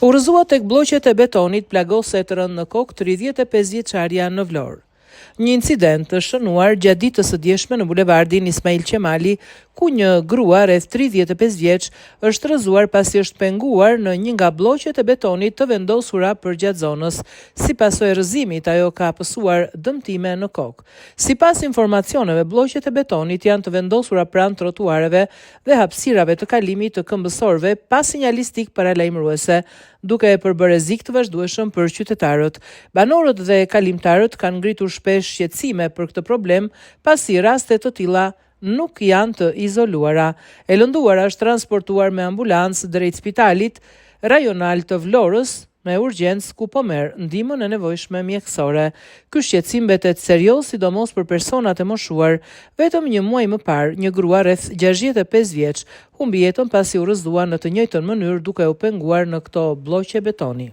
Urrëzua tek bloqet e betonit plagose të rënë në kokë 35 vjeçaria në Vlorë. Një incident të shënuar gjatë ditës së djeshme në bulevardin Ismail Qemali, ku një grua rreth 35 vjeç është rrëzuar pasi është penguar në një nga bloqet e betonit të vendosura përgjatë zonës. Si pasojë e rrëzimit, ajo ka pësuar dëmtime në kokë. Sipas informacioneve, bloqet e betonit janë të vendosura pranë trotuareve dhe hapësirave të kalimit të këmbësorëve pa sinjalistik paralajmëruese, duke e përbërë rrezik të vazhdueshëm për qytetarët. Banorët dhe kalimtarët kanë ngritur shpesh shqetësime për këtë problem, pasi raste të tilla nuk janë të izoluara. E lënduara është transportuar me ambulancë drejt spitalit rajonal të Vlorës me urgjencë, ku po merr ndihmën e nevojshme mjekësore. Ky shqetësim mbetet serioz, sidomos për personat e moshuar. Vetëm një muaj më parë, një grua rreth 65 vjeç humbi jetën pasi u rrëzua në të njëjtën mënyrë duke u penguar në këto bloqe betoni.